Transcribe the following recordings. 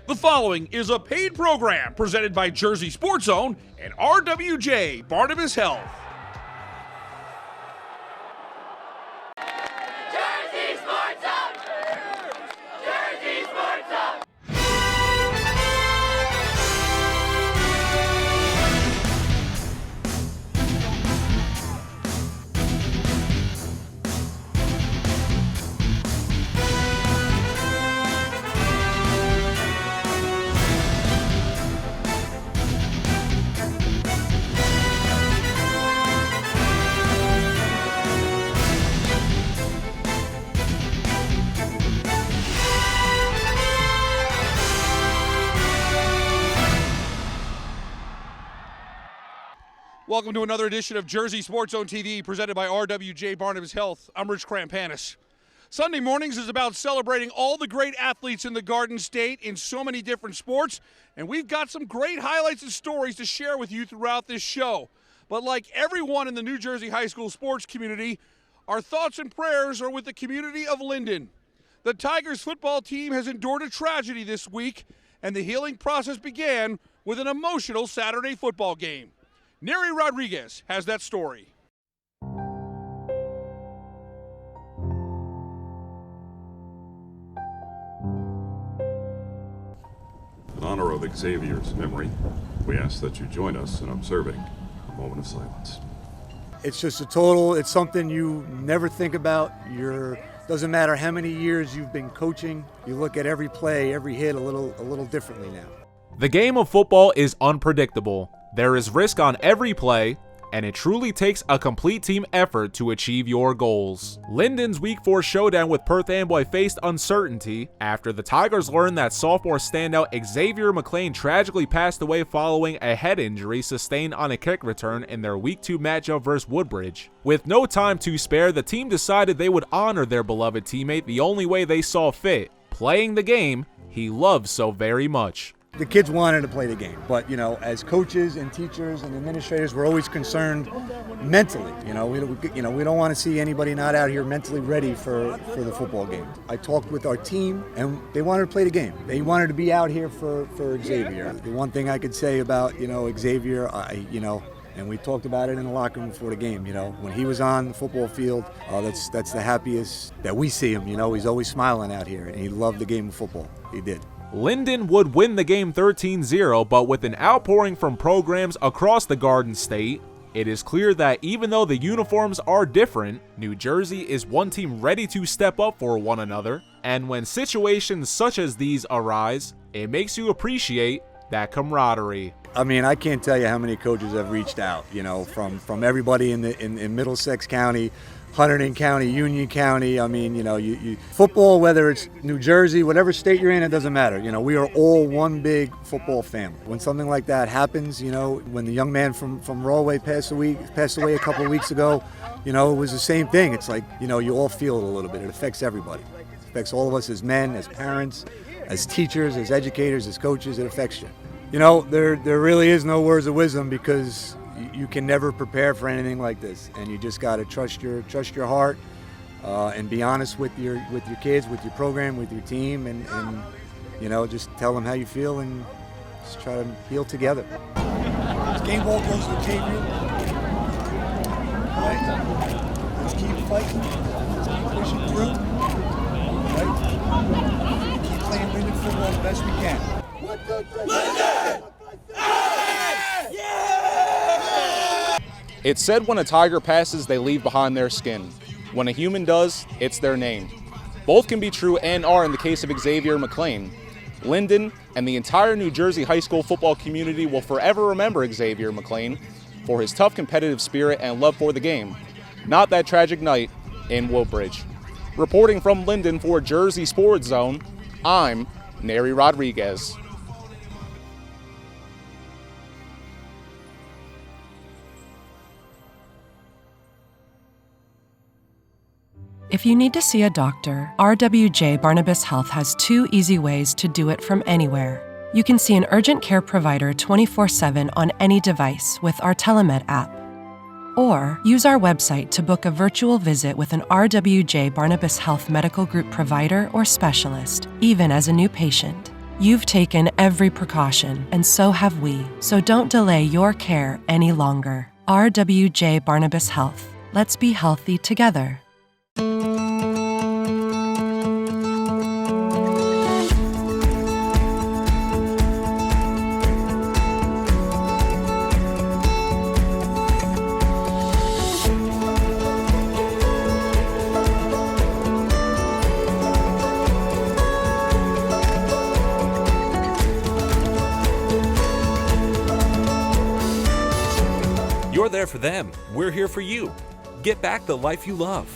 The following is a paid program presented by Jersey Sports Zone and RWJ Barnabas Health. Jersey Sports Zone! Jersey Sports Zone! Welcome to another edition of Jersey Sports Zone TV presented by RWJ Barnabas Health. I'm Rich Krampanis. Sunday mornings is about celebrating all the great athletes in the Garden State in so many different sports, and we've got some great highlights and stories to share with you throughout this show. But like everyone in the New Jersey high school sports community, our thoughts and prayers are with the community of Linden. The Tigers football team has endured a tragedy this week, and the healing process began with an emotional Saturday football game. Neri Rodriguez has that story. In honor of Xavier's memory, we ask that you join us in observing a moment of silence. It's just it's something you never think about. Doesn't matter how many years you've been coaching, you look at every play, every hit a little differently now. The game of football is unpredictable. There is risk on every play, and it truly takes a complete team effort to achieve your goals. Linden's Week 4 showdown with Perth Amboy faced uncertainty after the Tigers learned that sophomore standout Xavier McLean tragically passed away following a head injury sustained on a kick return in their Week 2 matchup versus Woodbridge. With no time to spare, the team decided they would honor their beloved teammate the only way they saw fit, playing the game he loved so very much. The kids wanted to play the game, but as coaches and teachers and administrators, we're always concerned mentally. We don't want to see anybody not out here mentally ready for the football game. I talked with our team, and they wanted to play the game. They wanted to be out here for Xavier. The one thing I could say about Xavier, and we talked about it in the locker room before the game. When he was on the football field, that's the happiest that we see him. He's always smiling out here, and he loved the game of football. He did. Linden would win the game 13-0, but with an outpouring from programs across the Garden State, it is clear that even though the uniforms are different, New Jersey is one team ready to step up for one another, and when situations such as these arise, it makes you appreciate that camaraderie. I mean, I can't tell you how many coaches have reached out, from everybody in Middlesex County, Hunterdon County, Union County. I mean, you football, whether it's New Jersey, whatever state you're in, it doesn't matter. We are all one big football family. When something like that happens, when the young man from Rawway passed away a couple of weeks ago, it was the same thing. It's like, you all feel it a little bit. It affects everybody. It affects all of us as men, as parents, as teachers, as educators, as coaches. It affects you. There really is no words of wisdom because you can never prepare for anything like this, and you just got to trust your heart and be honest with your kids, with your program, with your team, and just tell them how you feel and just try to heal together. This game ball goes to the table. Right? Let's keep fighting. Let's keep pushing through. Right? Keep playing Linden football the best we can. It's said when a tiger passes, they leave behind their skin. When a human does, it's their name. Both can be true and are in the case of Xavier McLean. Linden and the entire New Jersey high school football community will forever remember Xavier McLean for his tough competitive spirit and love for the game. Not that tragic night in Woodbridge. Reporting from Linden for Jersey Sports Zone, I'm Neri Rodriguez. If you need to see a doctor, RWJ Barnabas Health has 2 easy ways to do it from anywhere. You can see an urgent care provider 24/7 on any device with our Telemed app. Or use our website to book a virtual visit with an RWJ Barnabas Health Medical Group provider or specialist, even as a new patient. You've taken every precaution, and so have we. So don't delay your care any longer. RWJ Barnabas Health. Let's be healthy together. You're there for them. We're here for you. Get back the life you love.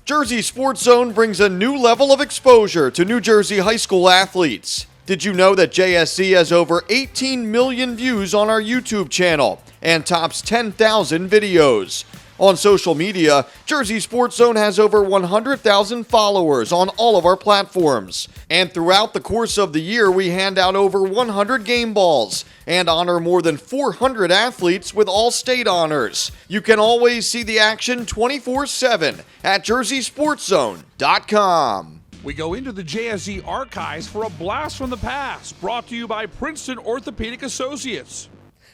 Jersey Sports Zone brings a new level of exposure to New Jersey high school athletes. Did you know that JSC has over 18 million views on our YouTube channel and tops 10,000 videos? On social media, Jersey Sports Zone has over 100,000 followers on all of our platforms. And throughout the course of the year, we hand out over 100 game balls and honor more than 400 athletes with all-state honors. You can always see the action 24/7 at JerseySportsZone.com. We go into the JSZ archives for a blast from the past, brought to you by Princeton Orthopedic Associates.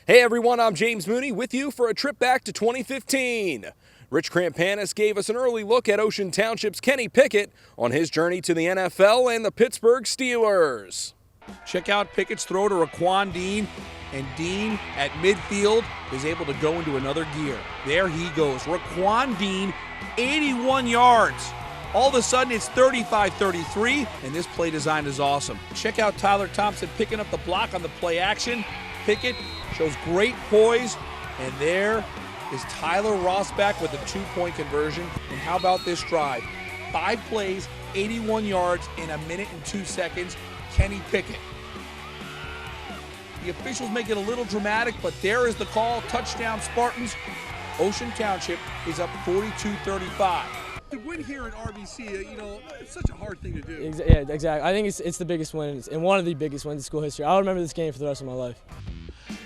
Hey everyone, I'm James Mooney with you for a trip back to 2015. Rich Krampanis gave us an early look at Ocean Township's Kenny Pickett on his journey to the NFL and the Pittsburgh Steelers. Check out Pickett's throw to Raquan Dean, and Dean at midfield is able to go into another gear. There he goes. Raquan Dean, 81 yards. All of a sudden, it's 35-33, and this play design is awesome. Check out Tyler Thompson picking up the block on the play action. Pickett shows great poise, and there is Tyler Rossback with a 2-point conversion. And how about this drive? 5 plays, 81 yards in 1 minute and 2 seconds. Kenny Pickett. The officials make it a little dramatic, but there is the call. Touchdown Spartans. Ocean Township is up 42-35. To win here at RBC, it's such a hard thing to do. Yeah, exactly. I think it's the biggest win and one of the biggest wins in school history. I'll remember this game for the rest of my life.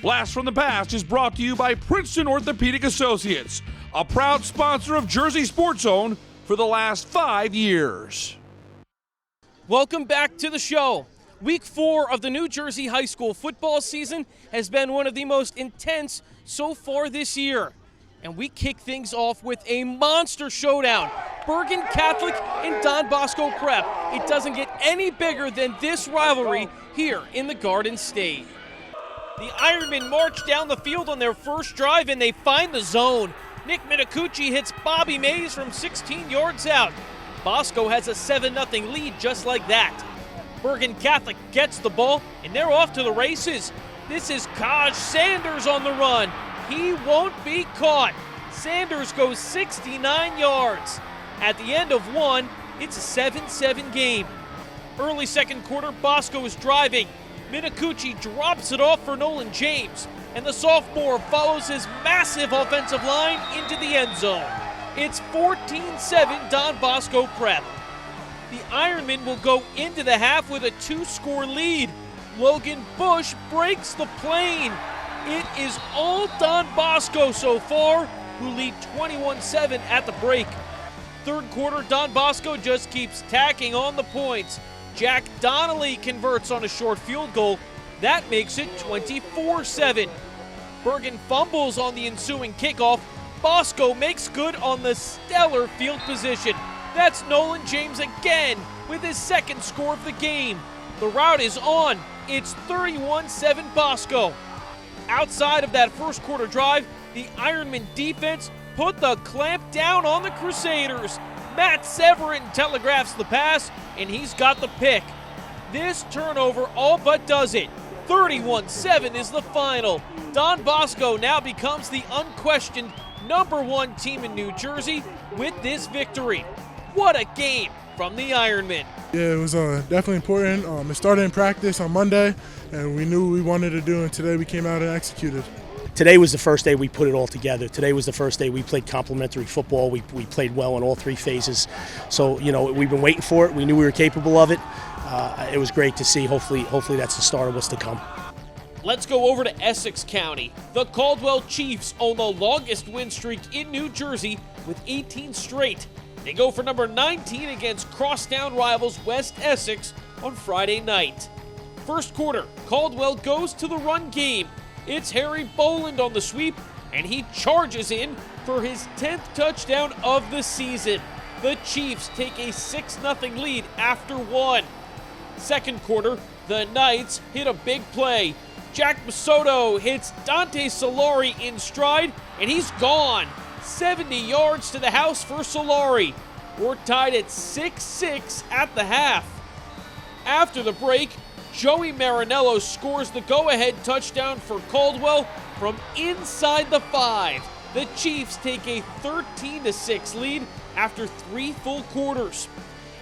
Blast from the Past is brought to you by Princeton Orthopedic Associates, a proud sponsor of Jersey Sports Zone for the last 5 years. Welcome back to the show. Week 4 of the New Jersey high school football season has been one of the most intense so far this year. And we kick things off with a monster showdown. Bergen Catholic and Don Bosco Prep. It doesn't get any bigger than this rivalry here in the Garden State. The Ironmen march down the field on their first drive and they find the zone. Nick Minicucci hits Bobby Mays from 16 yards out. Bosco has a 7-0 lead just like that. Bergen Catholic gets the ball and they're off to the races. This is Kaj Sanders on the run. He won't be caught. Sanders goes 69 yards. At the end of one, it's a 7-7 game. Early second quarter, Bosco is driving. Minicucci drops it off for Nolan James, and the sophomore follows his massive offensive line into the end zone. It's 14-7 Don Bosco Prep. The Ironmen will go into the half with a 2-score lead. Logan Bush breaks the plane. It is all Don Bosco so far, who lead 21-7 at the break. Third quarter, Don Bosco just keeps tacking on the points. Jack Donnelly converts on a short field goal. That makes it 24-7. Bergen fumbles on the ensuing kickoff. Bosco makes good on the stellar field position. That's Nolan James again with his second score of the game. The route is on. It's 31-7 Bosco. Outside of that first quarter drive, the Ironman defense put the clamp down on the Crusaders. Matt Severin telegraphs the pass, and he's got the pick. This turnover all but does it. 31-7 is the final. Don Bosco now becomes the unquestioned #1 team in New Jersey with this victory. What a game from the Ironmen. Yeah, it was definitely important. It started in practice on Monday, and we knew what we wanted to do, and today we came out and executed. Today was the first day we put it all together. Today was the first day we played complementary football. We played well in all 3 phases. So, we've been waiting for it. We knew we were capable of it. It was great to see. Hopefully that's the start of what's to come. Let's go over to Essex County. The Caldwell Chiefs own the longest win streak in New Jersey with 18 straight. They go for number 19 against crosstown rivals West Essex on Friday night. first quarter, Caldwell goes to the run game. It's Harry Boland on the sweep, and he charges in for his 10th touchdown of the season. The Chiefs take a 6-0 lead after one. Second quarter, the Knights hit a big play. Jack Masoto hits Dante Solari in stride, and he's gone. 70 yards to the house for Solari. We're tied at 6-6 at the half. After the break, Joey Marinello scores the go-ahead touchdown for Caldwell from inside the 5. The Chiefs take a 13-6 lead after 3 full quarters.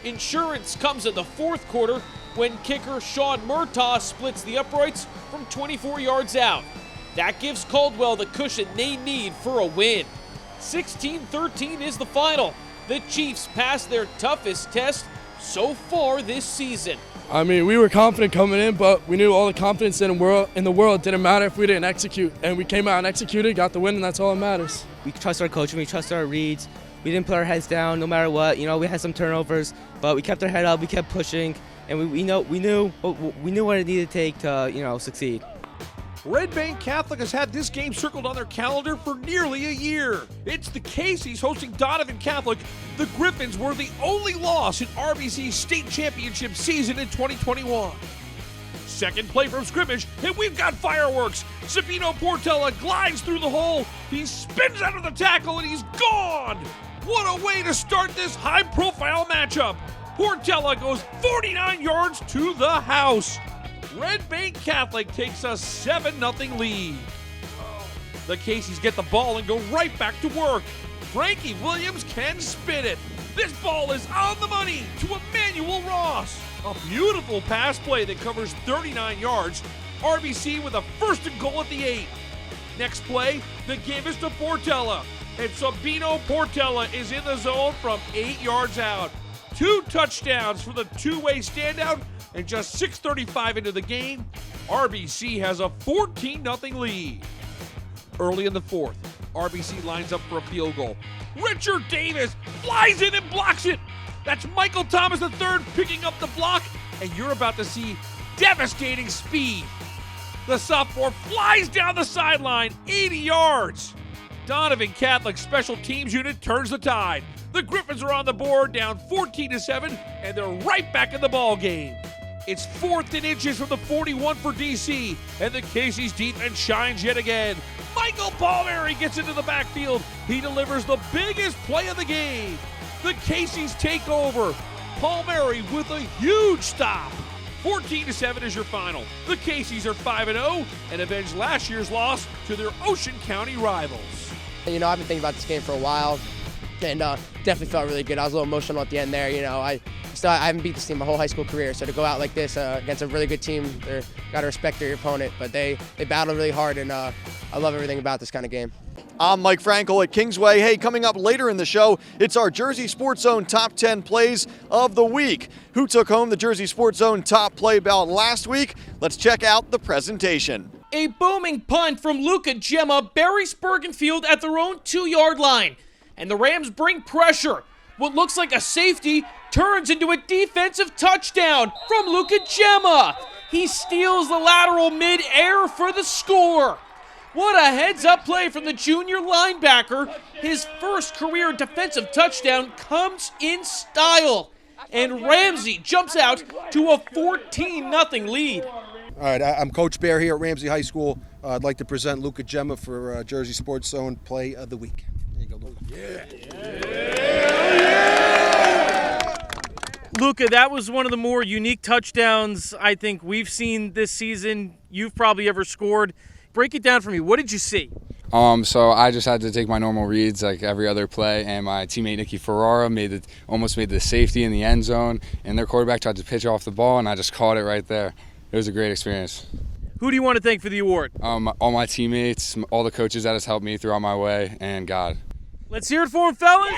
Insurance comes in the fourth quarter when kicker Sean Murtaugh splits the uprights from 24 yards out. That gives Caldwell the cushion they need for a win. 16-13 is the final. The Chiefs passed their toughest test so far this season. I mean, we were confident coming in, but we knew all the confidence in the world didn't matter if we didn't execute. And we came out and executed, got the win, and that's all that matters. We trust our coach and we trust our reads. We didn't put our heads down no matter what. You know, we had some turnovers, but we kept our head up, we kept pushing, and we knew what it needed to take to, succeed. Red Bank Catholic has had this game circled on their calendar for nearly a year. It's the Caseys hosting Donovan Catholic. The Griffins were the only loss in RBC's state championship season in 2021. Second play from scrimmage, and we've got fireworks. Sabino Portella glides through the hole. He spins out of the tackle, and he's gone. What a way to start this high-profile matchup. Portella goes 49 yards to the house. Red Bank Catholic takes a 7-0 lead. The Caseys get the ball and go right back to work. Frankie Williams can spin it. This ball is on the money to Emmanuel Ross. A beautiful pass play that covers 39 yards. RBC with a 1st and goal at the 8. Next play, the give is to Portella. And Sabino Portella is in the zone from 8 yards out. 2 touchdowns for the two-way standout. And just 6:35 into the game, RBC has a 14-0 lead. Early in the fourth, RBC lines up for a field goal. Richard Davis flies in and blocks it. That's Michael Thomas III picking up the block, and you're about to see devastating speed. The sophomore flies down the sideline, 80 yards. Donovan Catholic special teams unit turns the tide. The Griffins are on the board, down 14-7, and they're right back in the ball game. It's 4th and inches from the 41 for DC, and the Caseys defense shines yet again. Michael Palmieri gets into the backfield. He delivers the biggest play of the game. The Caseys take over. Palmieri with a huge stop. 14-7 is your final. The Caseys are 5-0 and avenge last year's loss to their Ocean County rivals. I've been thinking about this game for a while, and definitely felt really good. I was a little emotional at the end there. I haven't beat this team my whole high school career, so to go out like this against a really good team, you got to respect your opponent. But they battled really hard, and I love everything about this kind of game. I'm Mike Frankel at Kingsway. Hey, coming up later in the show, it's our Jersey Sports Zone Top 10 Plays of the Week. Who took home the Jersey Sports Zone Top Play ballot last week? Let's check out the presentation. A booming punt from Luca Gemma buries Bergenfield at their own 2-yard line, and the Rams bring pressure. What looks like a safety turns into a defensive touchdown from Luca Gemma. He steals the lateral mid-air for the score. What a heads-up play from the junior linebacker. His first career defensive touchdown comes in style. And Ramsey jumps out to a 14-0 lead. All right, I'm Coach Bear here at Ramsey High School. I'd like to present Luca Gemma for Jersey Sports Zone Play of the Week. There you go, Luca. Luca, that was one of the more unique touchdowns I think we've seen this season. You've probably ever scored. Break it down for me. What did you see? So I just had to take my normal reads like every other play, and my teammate Nicky Ferrara almost made the safety in the end zone, and their quarterback tried to pitch off the ball, and I just caught it right there. It was a great experience. Who do you want to thank for the award? All my teammates, all the coaches that has helped me throughout my way, and God. Let's hear it for him, fellas.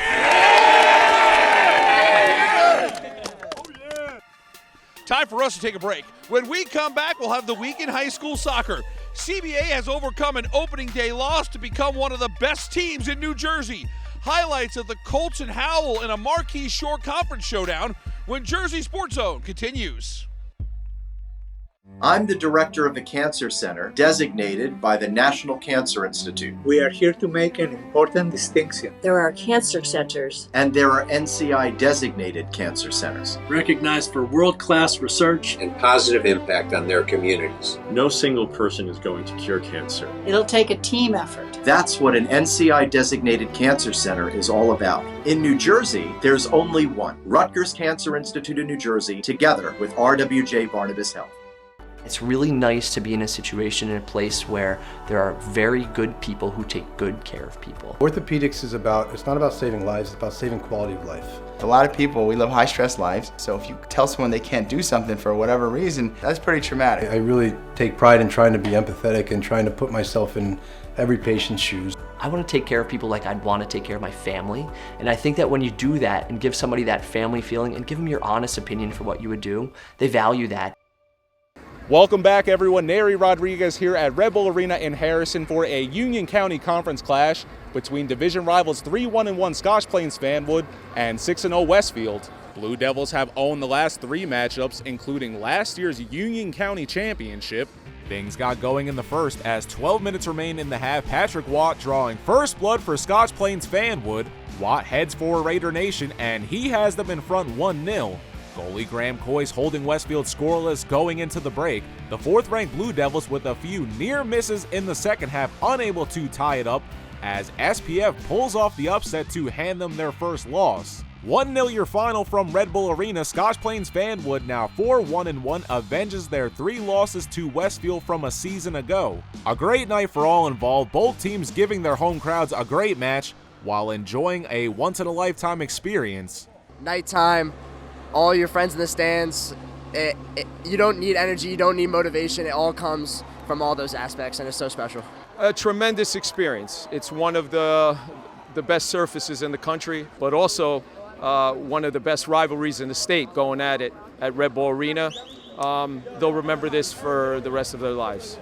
Time for us to take a break. When we come back, we'll have the week in high school soccer. CBA has overcome an opening day loss to become one of the best teams in New Jersey. Highlights of the Colts and Howell in a Marquee Shore Conference showdown when Jersey Sports Zone continues. I'm the director of the Cancer Center, designated by the National Cancer Institute. We are here to make an important distinction. There are cancer centers. And there are NCI-designated cancer centers. Recognized for world-class research and positive impact on their communities. No single person is going to cure cancer. It'll take a team effort. That's what an NCI-designated cancer center is all about. In New Jersey, there's only one, Rutgers Cancer Institute of New Jersey, together with RWJ-Barnabas Health. It's really nice to be in a situation in a place where there are very good people who take good care of people. Orthopedics is it's not about saving lives, it's about saving quality of life. A lot of people, we live high stress lives, so if you tell someone they can't do something for whatever reason, that's pretty traumatic. I really take pride in trying to be empathetic and trying to put myself in every patient's shoes. I want to take care of people like I'd want to take care of my family, and I think that when you do that and give somebody that family feeling and give them your honest opinion for what you would do, they value that. Welcome back, everyone. Neri Rodriguez here at Red Bull Arena in Harrison for a Union County Conference clash between division rivals 3-1-1 Scotch Plains Fanwood and 6-0 Westfield. Blue Devils have owned the last 3 matchups, including last year's Union County Championship. Things got going in the first as 12 minutes remain in the half. Patrick Watt drawing first blood for Scotch Plains Fanwood. Watt heads for Raider Nation, and he has them in front 1-0. Goalie Graham Coyce holding Westfield scoreless going into the break. The 4th-ranked Blue Devils with a few near misses in the second half, unable to tie it up as SPF pulls off the upset to hand them their first loss. 1-0 your final from Red Bull Arena. Scotch Plains Fanwood, now 4-1-1, avenges their 3 losses to Westfield from a season ago. A great night for all involved, both teams giving their home crowds a great match while enjoying a once-in-a-lifetime experience. Nighttime, all your friends in the stands, you don't need energy, you don't need motivation, it all comes from all those aspects, and it's so special. A tremendous experience. It's one of the best surfaces in the country, but also one of the best rivalries in the state going at it at Red Bull Arena. They'll remember this for the rest of their lives.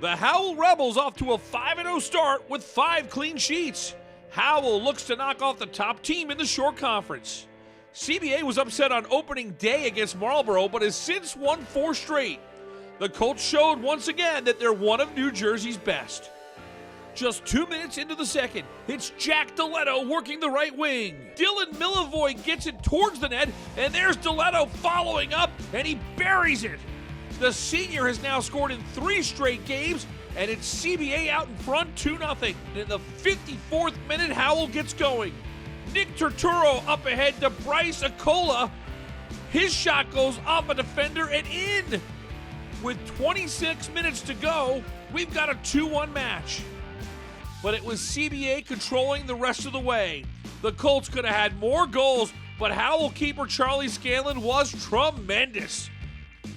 The Howell Rebels off to a 5-0 start with 5 clean sheets. Howell looks to knock off the top team in the short conference. CBA was upset on opening day against Marlboro, but has since won 4 straight. The Colts showed once again that they're one of New Jersey's best. Just 2 minutes into the second, it's Jack Deletto working the right wing. Dylan Milivoy gets it towards the net, and there's Deletto following up, and he buries it. The senior has now scored in 3 straight games, and it's CBA out in front 2-0. In the 54th minute, Howell gets going. Nick Turturro up ahead to Bryce Acola. His shot goes off a defender and in. With 26 minutes to go, we've got a 2-1 match. But it was CBA controlling the rest of the way. The Colts could have had more goals, but Howell keeper Charlie Scanlon was tremendous.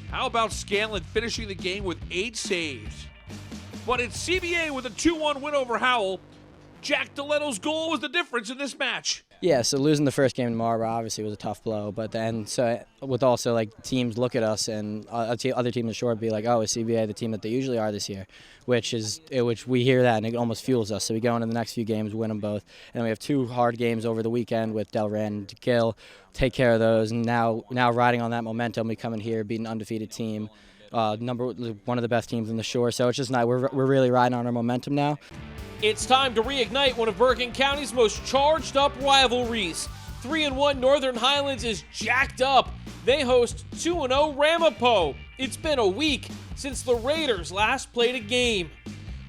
How about Scanlon finishing the game with 8 saves? But it's CBA with a 2-1 win over Howell. Jack Deletto's goal was the difference in this match. Yeah, so losing the first game in Marlboro obviously was a tough blow, but then with also like teams look at us and other teams in the short be like, oh, is CBA the team that they usually are this year? Which we hear that and it almost fuels us. So we go into the next few games, win them both, and then we have 2 hard games over the weekend with Delran and DeGill. Take care of those, and now riding on that momentum, we come in here, beat an undefeated team. One of the best teams in the shore, so it's just nice. We're really riding on our momentum now. It's time to reignite one of Bergen County's most charged up rivalries. 3-1 Northern Highlands is jacked up. They host 2-0 Ramapo. It's been a week since the Raiders last played a game.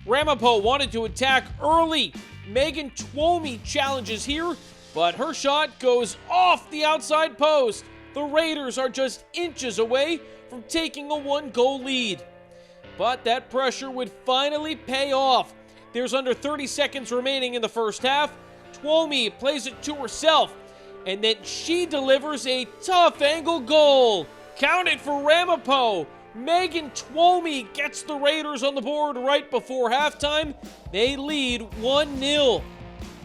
Ramapo wanted to attack early. Megan Twomey challenges here, but her shot goes off the outside post. The Raiders are just inches away from taking a 1-goal lead. But that pressure would finally pay off. There's under 30 seconds remaining in the first half. Twomey plays it to herself, and then she delivers a tough angle goal. Count it for Ramapo. Megan Twomey gets the Raiders on the board right before halftime. They lead 1-0.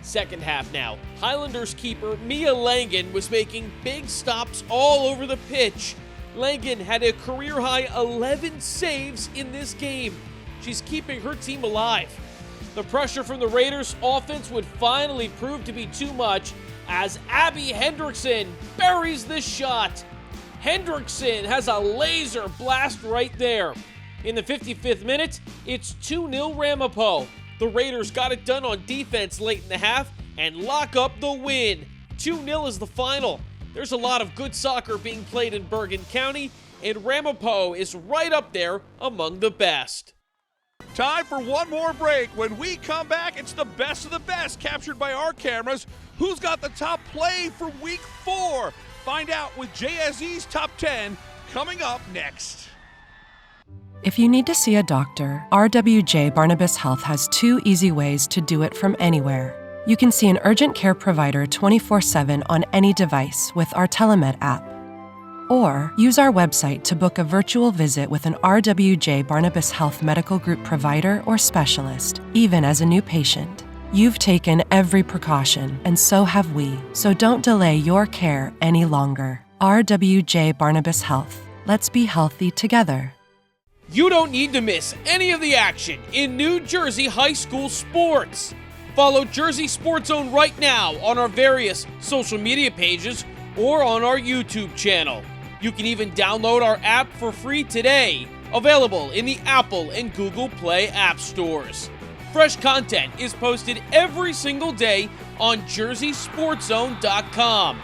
Second half now. Highlanders keeper Mia Langen was making big stops all over the pitch. Langen had a career-high 11 saves in this game. She's keeping her team alive. The pressure from the Raiders' offense would finally prove to be too much as Abby Hendrickson buries this shot. Hendrickson has a laser blast right there. In the 55th minute, it's 2-0 Ramapo. The Raiders got it done on defense late in the half and lock up the win. 2-0 is the final. There's a lot of good soccer being played in Bergen County, and Ramapo is right up there among the best. Time for one more break. When we come back, it's the best of the best captured by our cameras. Who's got the top play for week 4? Find out with JSE's Top 10 coming up next. If you need to see a doctor, RWJ Barnabas Health has 2 easy ways to do it from anywhere. You can see an urgent care provider 24/7 on any device with our Telemed app. Or use our website to book a virtual visit with an RWJ Barnabas Health Medical Group provider or specialist, even as a new patient. You've taken every precaution, and so have we, so don't delay your care any longer. RWJ Barnabas Health. Let's be healthy together. You don't need to miss any of the action in New Jersey high school sports. Follow Jersey Sports Zone right now on our various social media pages or on our YouTube channel. You can even download our app for free today, available in the Apple and Google Play app stores. Fresh content is posted every single day on JerseySportsZone.com.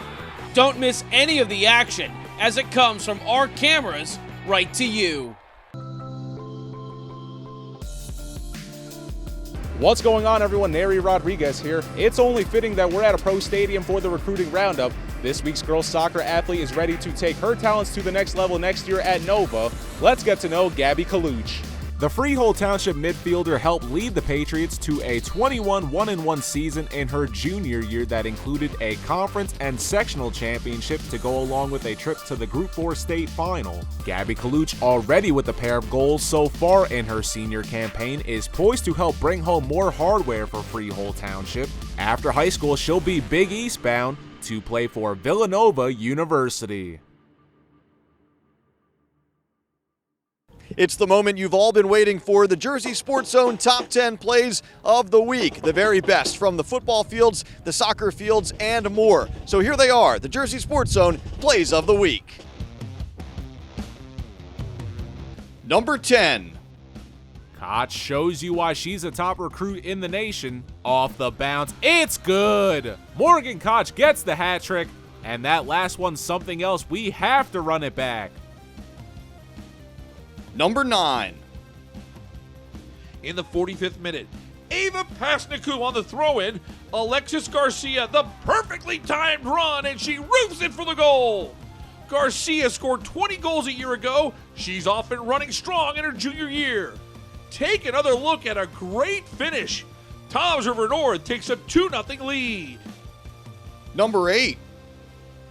Don't miss any of the action as it comes from our cameras right to you. What's going on, everyone? Neri Rodriguez here. It's only fitting that we're at a pro stadium for the recruiting roundup. This week's girls soccer athlete is ready to take her talents to the next level next year at Nova. Let's get to know Gabby Kaluch. The Freehold Township midfielder helped lead the Patriots to a 21-1-1 season in her junior year that included a conference and sectional championship to go along with a trip to the Group 4 state final. Gabby Kaluch, already with a pair of goals so far in her senior campaign, is poised to help bring home more hardware for Freehold Township. After high school, she'll be Big East bound to play for Villanova University. It's the moment you've all been waiting for, the Jersey Sports Zone Top 10 Plays of the Week. The very best from the football fields, the soccer fields, and more. So here they are, the Jersey Sports Zone Plays of the Week. Number 10. Koch shows you why she's a top recruit in the nation. Off the bounce, it's good! Morgan Koch gets the hat trick, and that last one's something else. We have to run it back. Number 9. In the 45th minute, Ava Pasniku on the throw-in, Alexis Garcia, the perfectly timed run, and she roofs it for the goal. Garcia scored 20 goals a year ago. She's off and running strong in her junior year. Take another look at a great finish. Toms River North takes a 2-0 lead. Number 8.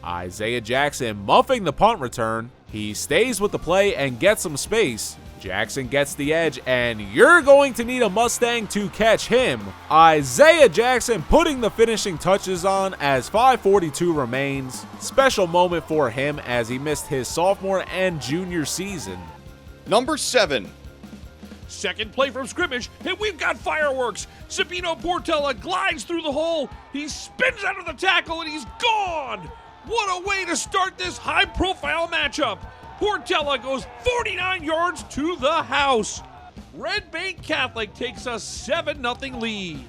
Isaiah Jackson muffing the punt return. He stays with the play and gets some space. Jackson gets the edge, and you're going to need a Mustang to catch him. Isaiah Jackson putting the finishing touches on as 5:42 remains. Special moment for him as he missed his sophomore and junior season. Number 7. Second play from scrimmage, and we've got fireworks. Sabino Portela glides through the hole. He spins out of the tackle, and he's gone. What a way to start this high-profile matchup. Portela goes 49 yards to the house. Red Bank Catholic takes a 7-0 lead.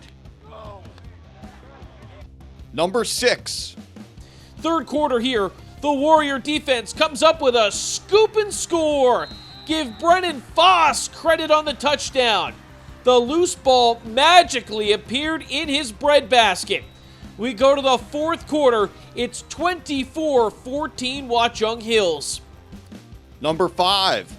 Number 6. Third quarter here, the Warrior defense comes up with a scoop and score. Give Brennan Foss credit on the touchdown. The loose ball magically appeared in his breadbasket. We go to the fourth quarter. It's 24-14 Watchung Hills. Number 5.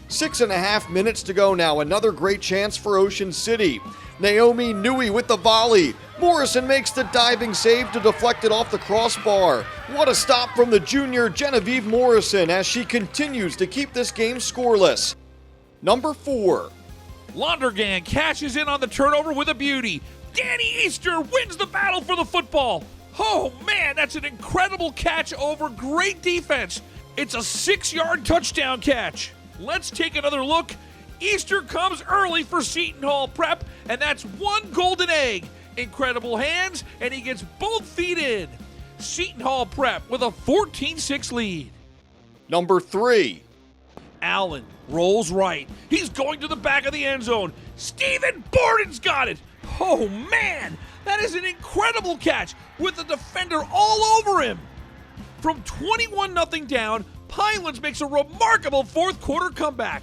6.5 minutes to go now. Another great chance for Ocean City. Naomi Nui with the volley. Morrison makes the diving save to deflect it off the crossbar. What a stop from the junior Genevieve Morrison as she continues to keep this game scoreless. Number 4. Londergan cashes in on the turnover with a beauty. Danny Easter wins the battle for the football. Oh man, that's an incredible catch over great defense. It's a 6-yard touchdown catch. Let's take another look. Easter comes early for Seton Hall Prep, and that's one golden egg. Incredible hands, and he gets both feet in. Seton Hall Prep with a 14-6 lead. Number 3. Allen rolls right. He's going to the back of the end zone. Stephen Borden's got it. Oh, man. That is an incredible catch with the defender all over him. From 21-0 down, Pinelands makes a remarkable fourth quarter comeback.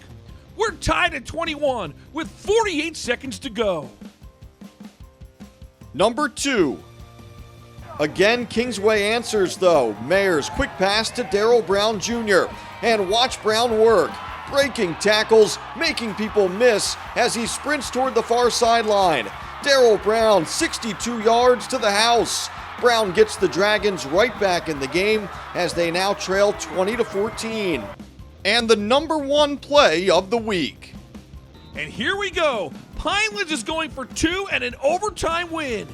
We're tied at 21 with 48 seconds to go. Number 2. Again, Kingsway answers, though. Mayer's quick pass to Darrell Brown Jr. And watch Brown work. Breaking tackles, making people miss as he sprints toward the far sideline. Darrell Brown, 62 yards to the house. Brown gets the Dragons right back in the game as they now trail 20-14. And the number 1 play of the week. And here we go. Pinelands is going for 2 and an overtime win.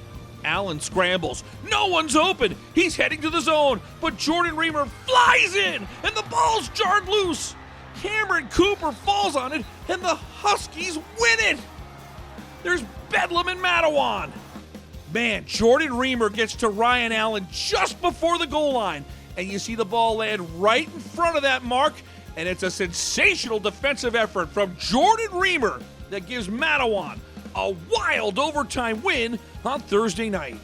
Allen scrambles. No one's open. He's heading to the zone, but Jordan Reamer flies in, and the ball's jarred loose. Cameron Cooper falls on it, and the Huskies win it. There's bedlam in Matawan. Man, Jordan Reamer gets to Ryan Allen just before the goal line, and you see the ball land right in front of that mark, and it's a sensational defensive effort from Jordan Reamer that gives Matawan a wild overtime win on Thursday night.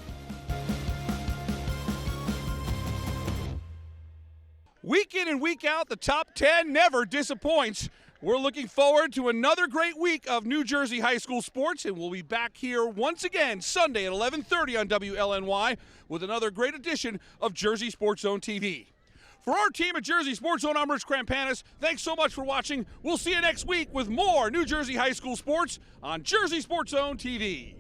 Week in and week out, the top 10 never disappoints. We're looking forward to another great week of New Jersey high school sports, and we'll be back here once again Sunday at 11:30 on WLNY with another great edition of Jersey Sports Zone TV. For our team at Jersey Sports Zone, I'm Rich Krampanis. Thanks so much for watching. We'll see you next week with more New Jersey high school sports on Jersey Sports Zone TV.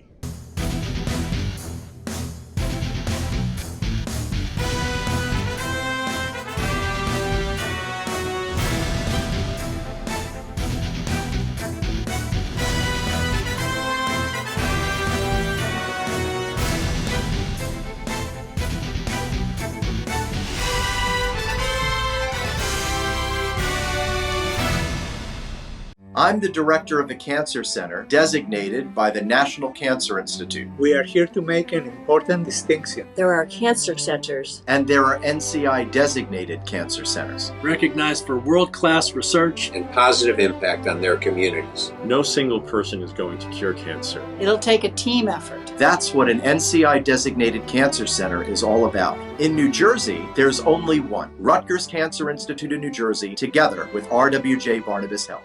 I'm the director of the Cancer Center, designated by the National Cancer Institute. We are here to make an important distinction. There are cancer centers. And there are NCI-designated cancer centers. Recognized for world-class research and positive impact on their communities. No single person is going to cure cancer. It'll take a team effort. That's what an NCI-designated cancer center is all about. In New Jersey, there's only one. Rutgers Cancer Institute in New Jersey, together with RWJ Barnabas Health.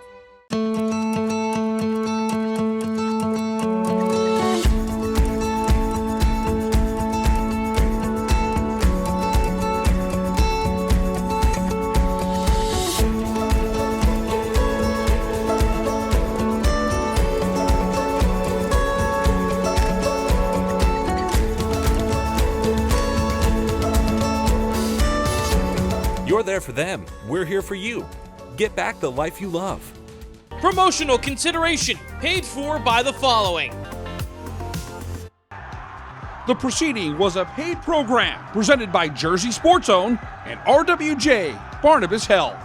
You're there for them. We're here for you. Get back the life you love. Promotional consideration paid for by the following. The proceeding was a paid program presented by Jersey Sports Zone and RWJ Barnabas Health.